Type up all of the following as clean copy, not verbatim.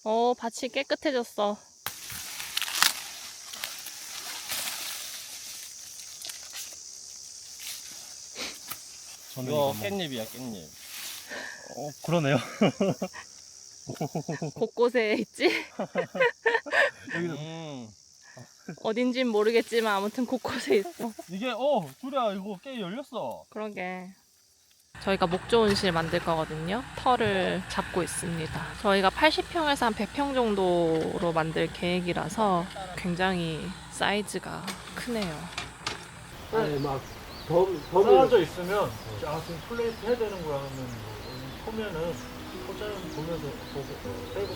밭이 깨끗해졌어. 이거 깻잎이야, 깻잎. 그러네요. 곳곳에 있지? 어딘진 모르겠지만 아무튼 곳곳에 있어. 이게, 둘이야, 이거 깨 열렸어. 그러게. 저희가 목조온실 만들 거거든요. 털을 잡고 있습니다. 저희가 80평에서 한 100평 정도로 만들 계획이라서 굉장히 사이즈가 크네요. 아니 막 떨어져 있으면 지금 플레이트 해야 되는 거야 하면 보면은 호자는 보면서 보고 빼고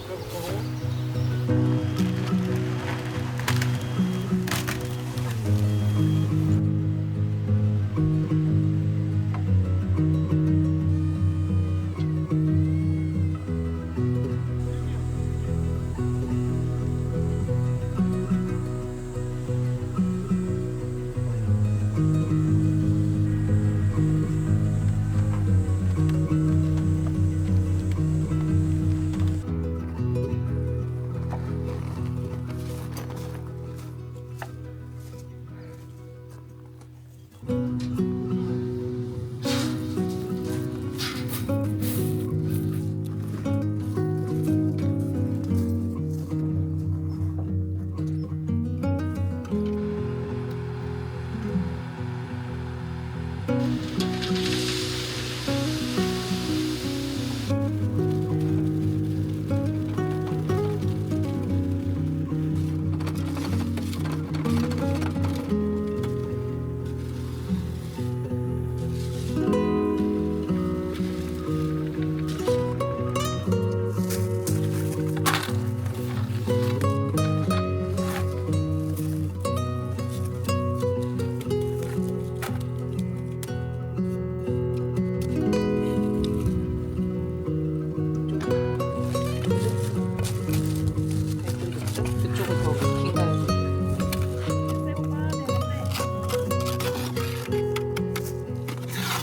그쪽은 더 긴가요?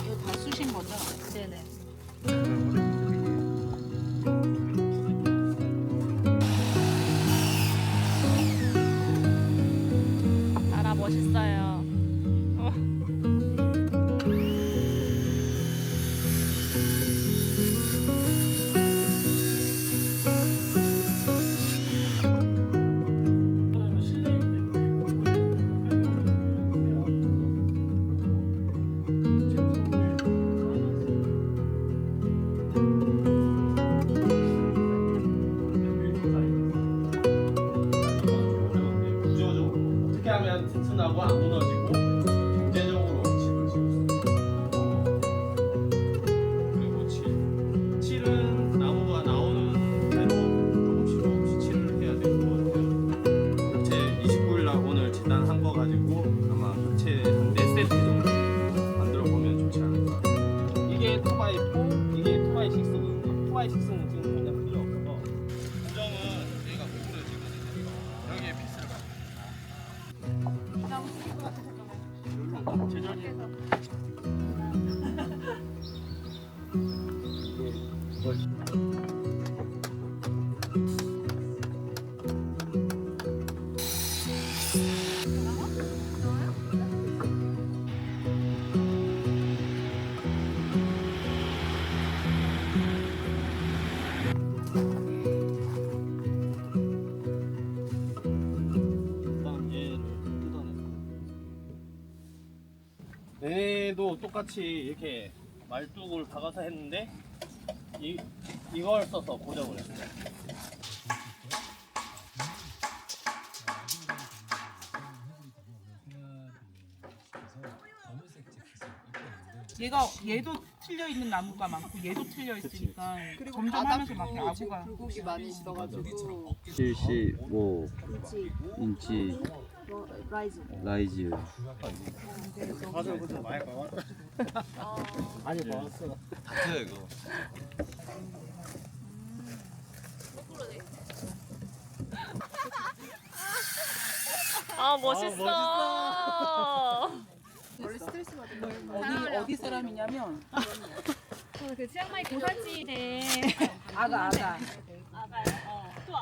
이거 다 쑤신 거죠? 네네. 나라 멋있어요. 구조적으로 어떻게 하면 튼튼하고 안 무너지고 경제적으로 집을 지을 수 있어요. 그리고 칠은 나무가 나오는 대로 조금씩 칠을 해야 될 것 같아요. 벽체 29일 날 오늘 재단한 거 가지고 아마 벽체 한 4세트 정도 만들어 보면 좋지 않을까. 이게 투바이 4, 이게 투바이 6거든요. 투바이 6는 지금 그냥 필요 없어서 고정은 여기가 구부러지거든요. 여기에 빗을 일단 얘를 뜯어내고 얘도 똑같이 이렇게 말뚝을 박아서 했는데 이걸 써서 고정을 했어요. 얘도 틀려 있는 나무가 많고 얘도 틀려 있으니까 점점 하면서 막 아구가 굴곡이 많이 있어가지고 75인치 라이즈 맞아, 그래서 많이 봐왔다. 많이 봐왔어. 다트야 이거. 아, 멋있어. 원래 스트레스 받은 거 어디 사람이냐면 그 치앙마이 고사지에 아가 아가요? 또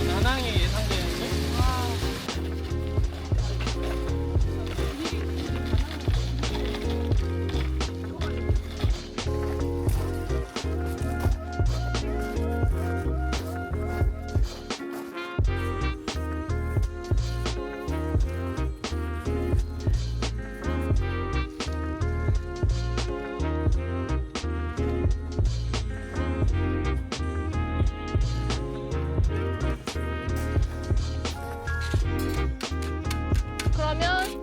난항이 예상되는데? 그러면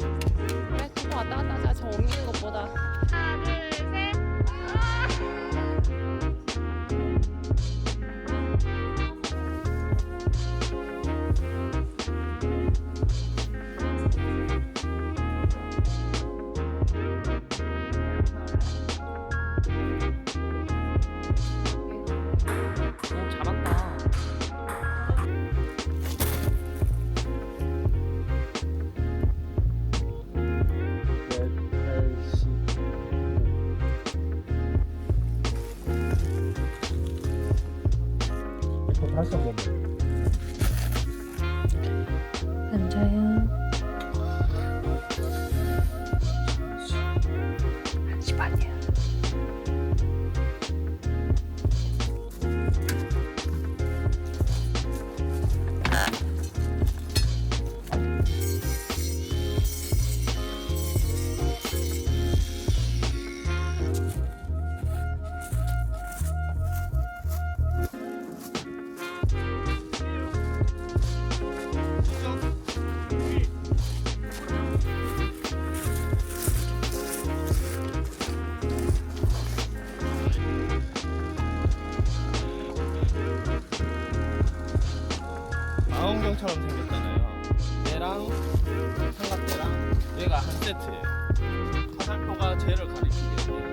그래 두고 왔다 갔다 하자. 저 옮기는 것보다. 하나 둘 셋. 오 잘한다. 다시 한 번만. 앉아요. 한시 반이야. 망원경처럼 생겼잖아요. 얘랑 삼각대랑 얘가 한 세트예요. 화살표가 쟤를 가리키게 돼요.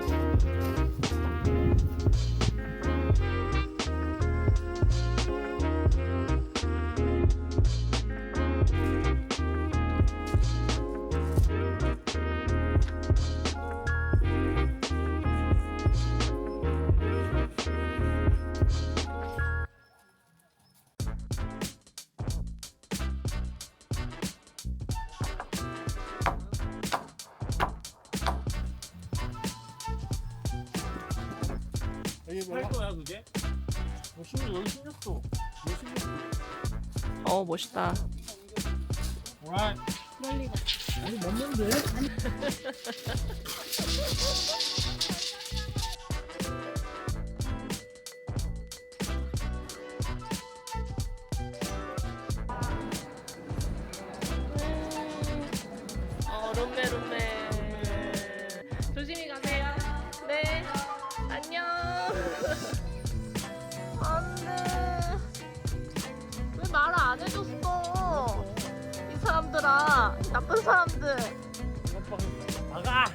할 거야 그게? 16, 여기 16도. 여기 16도. 멋있다. 오라이. 아니 맞는데? 룸메. 조심히 가세요. 네. 안녕. 안 돼. 왜 말을 안 해줬어? 이 사람들아. 나쁜 사람들. 나가.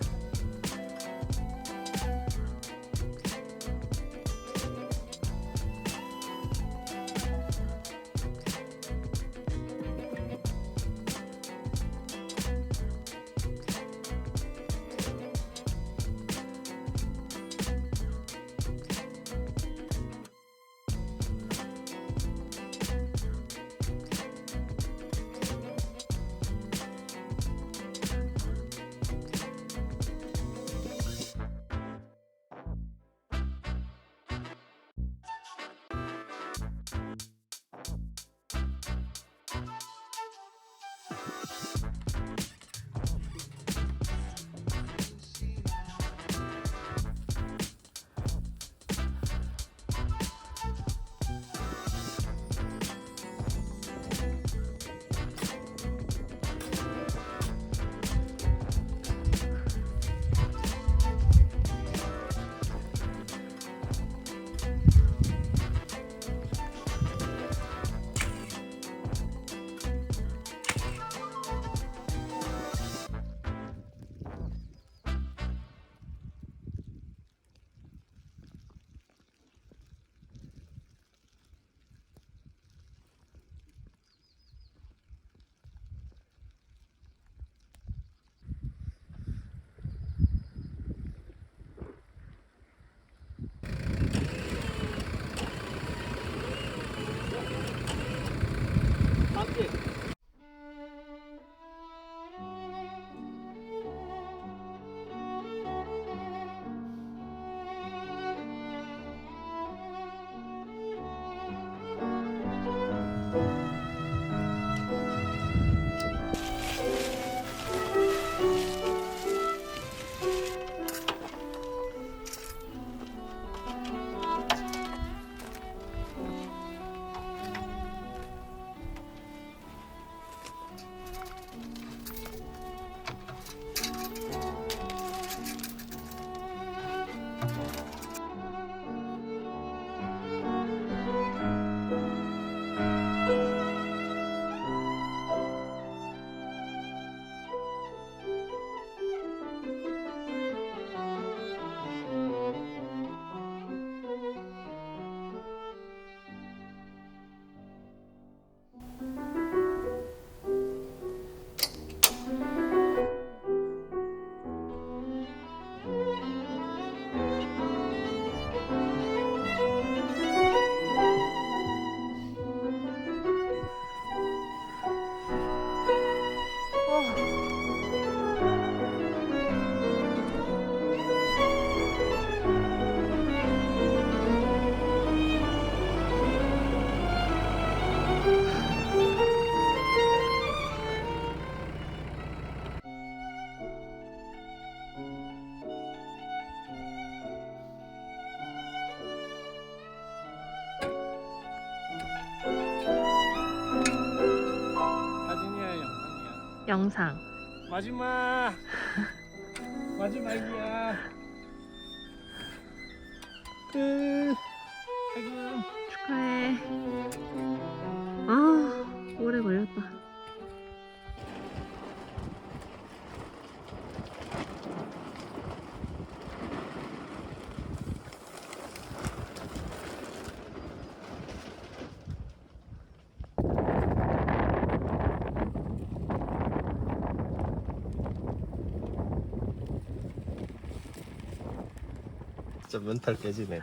영상. 마지막이야. 퇴근. 축하해. 아, 오래 걸렸다. 진짜 멘탈 깨지네.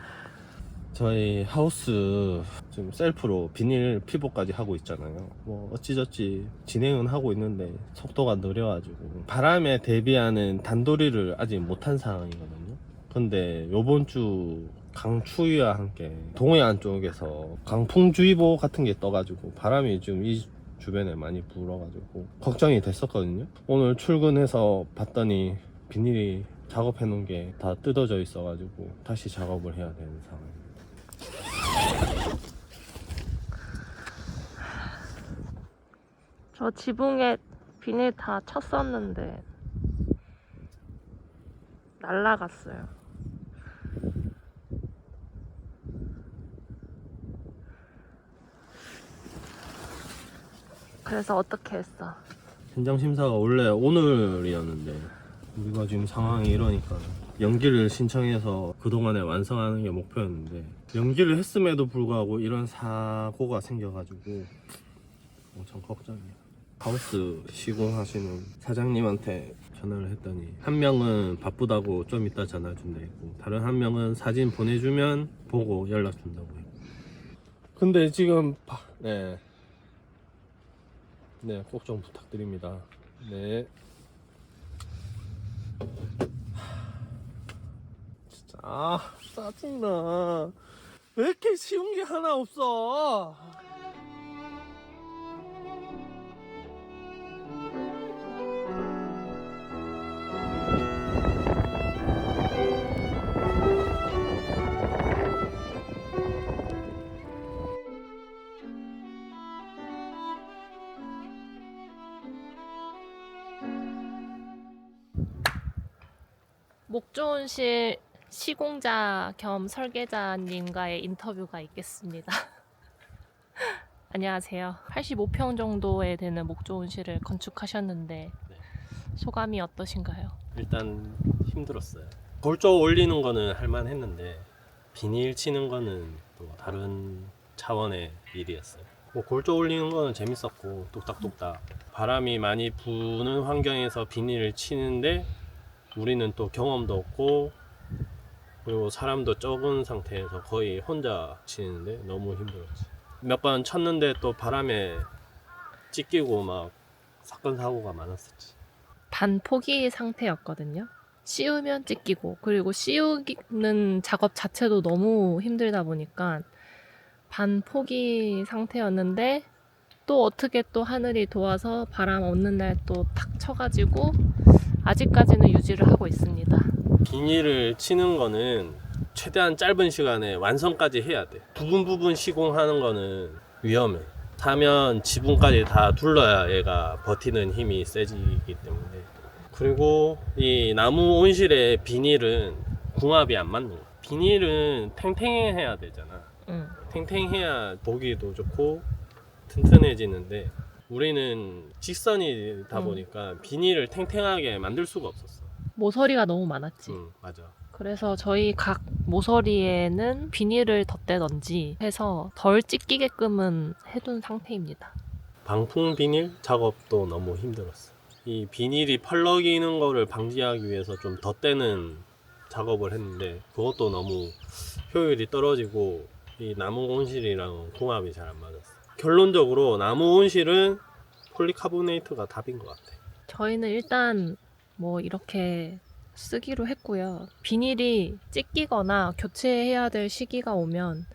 저희 하우스 지금 셀프로 비닐 피복까지 하고 있잖아요. 뭐 어찌저찌 진행은 하고 있는데 속도가 느려가지고 바람에 대비하는 단도리를 아직 못한 상황이거든요. 근데 요번 주 강추위와 함께 동해안 쪽에서 강풍주의보 같은 게 떠가지고 바람이 지금 이 주변에 많이 불어가지고 걱정이 됐었거든요. 오늘 출근해서 봤더니 비닐이 작업해 놓은 게 다 뜯어져 있어가지고 다시 작업을 해야 되는 상황입니다. 저 지붕에 비닐 다 쳤었는데 날라갔어요. 그래서 어떻게 했어? 현장 심사가 원래 오늘이었는데 우리가 지금 상황이 이러니까 연기를 신청해서 그동안에 완성하는 게 목표였는데 연기를 했음에도 불구하고 이런 사고가 생겨가지고 엄청 걱정이에요. 하우스 시공하시는 사장님한테 전화를 했더니 한 명은 바쁘다고 좀 이따 전화 준다 했고 다른 한 명은 사진 보내주면 보고 연락 준다고 했고 근데 지금 네, 꼭 좀 부탁드립니다. 네. 진짜 짜증나. 왜 이렇게 쉬운 게 하나 없어? 목조온실 시공자 겸 설계자님과의 인터뷰가 있겠습니다. 안녕하세요. 85평 정도에 되는 목조온실을 건축하셨는데 소감이 어떠신가요? 일단 힘들었어요. 골조 올리는 거는 할만했는데 비닐 치는 거는 또 다른 차원의 일이었어요. 뭐 골조 올리는 거는 재밌었고 뚝딱뚝딱 바람이 많이 부는 환경에서 비닐을 치는데 우리는 또 경험도 없고 그리고 사람도 적은 상태에서 거의 혼자 치는데 너무 힘들었지. 몇 번 쳤는데 또 바람에 찢기고 막 사건 사고가 많았었지. 반포기 상태였거든요. 씌우면 찢기고 그리고 씌우는 작업 자체도 너무 힘들다 보니까 반포기 상태였는데 또 어떻게 또 하늘이 도와서 바람 없는 날 또 탁 쳐가지고 아직까지는 유지를 하고 있습니다. 비닐을 치는 거는 최대한 짧은 시간에 완성까지 해야 돼. 부분 시공하는 거는 위험해. 사면 지붕까지 다 둘러야 얘가 버티는 힘이 세지기 때문에. 그리고 이 나무 온실의 비닐은 궁합이 안 맞는 거야. 비닐은 탱탱해야 되잖아. 탱탱해야 보기도 좋고 튼튼해지는데 우리는 직선이다 보니까 비닐을 탱탱하게 만들 수가 없었어. 모서리가 너무 많았지. 맞아. 그래서 저희 각 모서리에는 비닐을 덧대던지 해서 덜 찢기게끔은 해둔 상태입니다. 방풍 비닐 작업도 너무 힘들었어. 이 비닐이 펄럭이는 거를 방지하기 위해서 좀 덧대는 작업을 했는데 그것도 너무 효율이 떨어지고 이 나무 온실이랑 궁합이 잘 안 맞았어. 결론적으로 나무 온실은 폴리카보네이트가 답인 것 같아. 저희는 일단 뭐 이렇게 쓰기로 했고요. 비닐이 찢기거나 교체해야 될 시기가 오면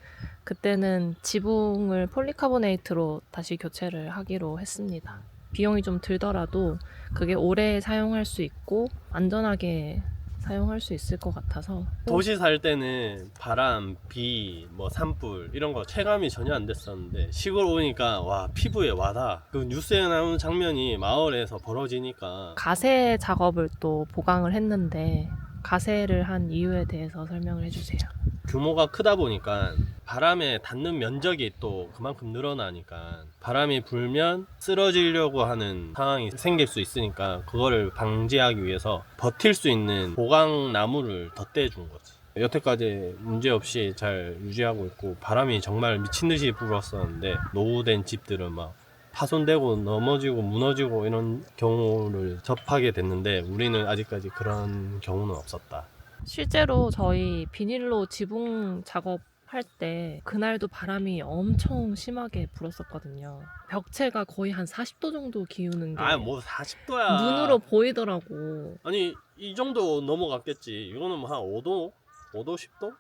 그때는 지붕을 폴리카보네이트로 다시 교체를 하기로 했습니다. 비용이 좀 들더라도 그게 오래 사용할 수 있고 안전하게 사용할 수 있을 것 같아서 도시 살 때는 바람, 비, 뭐 산불 이런 거 체감이 전혀 안 됐었는데 시골 오니까 와 피부에 와닿아. 그 뉴스에 나오는 장면이 마을에서 벌어지니까 가세 작업을 또 보강을 했는데 가세를 한 이유에 대해서 설명을 해주세요. 규모가 크다 보니까 바람에 닿는 면적이 또 그만큼 늘어나니까 바람이 불면 쓰러지려고 하는 상황이 생길 수 있으니까 그거를 방지하기 위해서 버틸 수 있는 보강 나무를 덧대준 거지. 여태까지 문제없이 잘 유지하고 있고 바람이 정말 미친 듯이 불었었는데 노후된 집들은 막 파손되고 넘어지고 무너지고 이런 경우를 접하게 됐는데 우리는 아직까지 그런 경우는 없었다. 실제로 저희 비닐로 지붕 작업할 때 그날도 바람이 엄청 심하게 불었었거든요. 벽체가 거의 한 40도 정도 기우는 게 뭐 40도야. 눈으로 보이더라고. 아니 이 정도 넘어갔겠지. 이거는 뭐 한 5도? 5도 10도?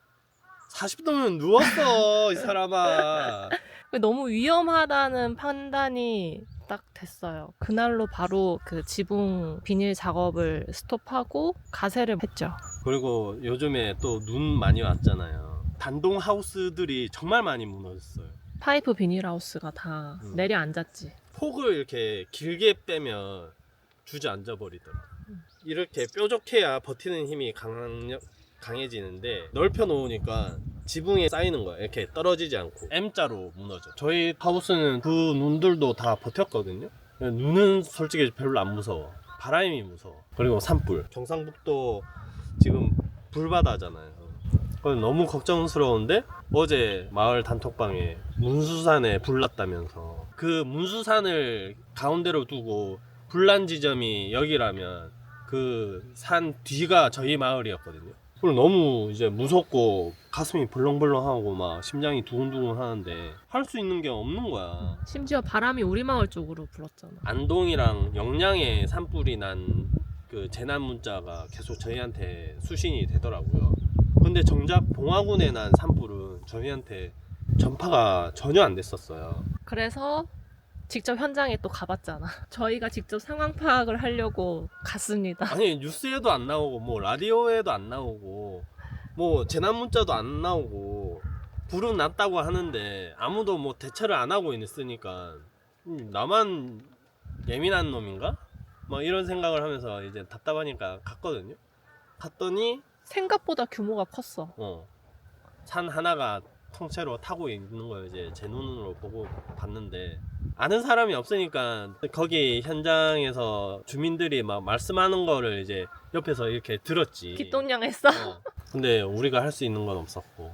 40도면 누웠어 이 사람아. 너무 위험하다는 판단이 딱 됐어요. 그날로 바로 그 지붕 비닐 작업을 스톱하고 가세를 했죠. 그리고 요즘에 또 눈 많이 왔잖아요. 단동 하우스들이 정말 많이 무너졌어요. 파이프 비닐하우스가 다 내려앉았지. 폭을 이렇게 길게 빼면 주저앉아 버리더라. 이렇게 뾰족해야 버티는 힘이 강해지는데 넓혀 놓으니까 지붕에 쌓이는 거야. 이렇게 떨어지지 않고 M자로 무너져. 저희 하우스는 그 눈들도 다 버텼거든요. 눈은 솔직히 별로 안 무서워. 바람이 무서워. 그리고 산불. 경상북도 지금 불바다잖아요. 너무 걱정스러운데 어제 마을 단톡방에 문수산에 불 났다면서 그 문수산을 가운데로 두고 불난 지점이 여기라면 그 산 뒤가 저희 마을이었거든요. 그리고 너무 이제 무섭고 가슴이 벌렁벌렁하고 막 심장이 두근두근 하는데 할 수 있는 게 없는 거야. 심지어 바람이 우리 마을 쪽으로 불었잖아. 안동이랑 영양에 산불이 난 그 재난 문자가 계속 저희한테 수신이 되더라고요. 근데 정작 봉화군에 난 산불은 저희한테 전파가 전혀 안 됐었어요. 그래서 직접 현장에 또 가봤잖아. 저희가 직접 상황 파악을 하려고 갔습니다. 아니 뉴스에도 안 나오고 뭐 라디오에도 안 나오고 뭐 재난 문자도 안 나오고 불은 났다고 하는데 아무도 뭐 대처를 안 하고 있으니까 나만 예민한 놈인가? 막 이런 생각을 하면서 이제 답답하니까 갔거든요. 갔더니 생각보다 규모가 컸어. 산 하나가 통째로 타고 있는 거예요. 이제 제 눈으로 보고 봤는데 아는 사람이 없으니까 거기 현장에서 주민들이 막 말씀하는 거를 이제 옆에서 이렇게 들었지. 귓동냥했어. 근데 우리가 할 수 있는 건 없었고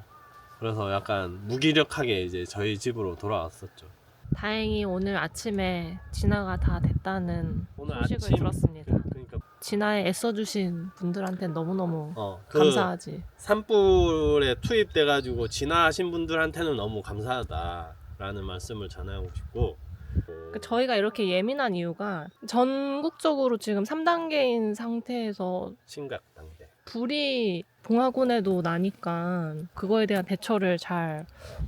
그래서 약간 무기력하게 이제 저희 집으로 돌아왔었죠. 다행히 오늘 아침에 진화가 다 됐다는 오늘 소식을 아침 들었습니다. 그러니까 진화에 애써주신 분들한테 너무너무 그 감사하지. 산불에 투입돼가지고 진화하신 분들한테는 너무 감사하다라는 말씀을 전하고 싶고 저희가 이렇게 예민한 이유가 전국적으로 지금 3단계인 상태에서 심각 단계. 불이 봉화군에도 나니까 그거에 대한 대처를 잘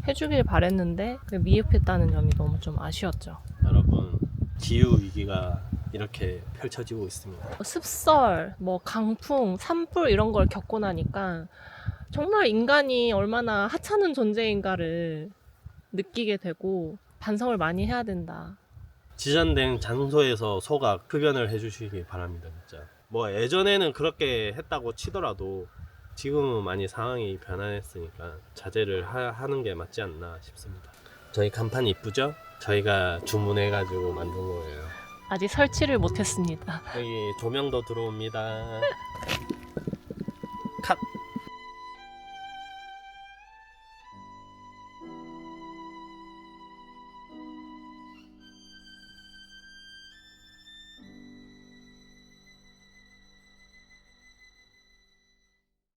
해주길 바랬는데 미흡했다는 점이 너무 좀 아쉬웠죠. 여러분 기후 위기가 이렇게 펼쳐지고 있습니다. 습설, 강풍, 산불 이런 걸 겪고 나니까 정말 인간이 얼마나 하찮은 존재인가를 느끼게 되고 반성을 많이 해야 된다. 지정된 장소에서 소각 흡연을 해주시기 바랍니다. 진짜 뭐 예전에는 그렇게 했다고 치더라도 지금은 많이 상황이 변화했으니까 자제를 하는 게 맞지 않나 싶습니다. 저희 간판 이쁘죠? 저희가 주문해가지고 만든 거예요. 아직 설치를 못했습니다. 여기 조명도 들어옵니다. 컷!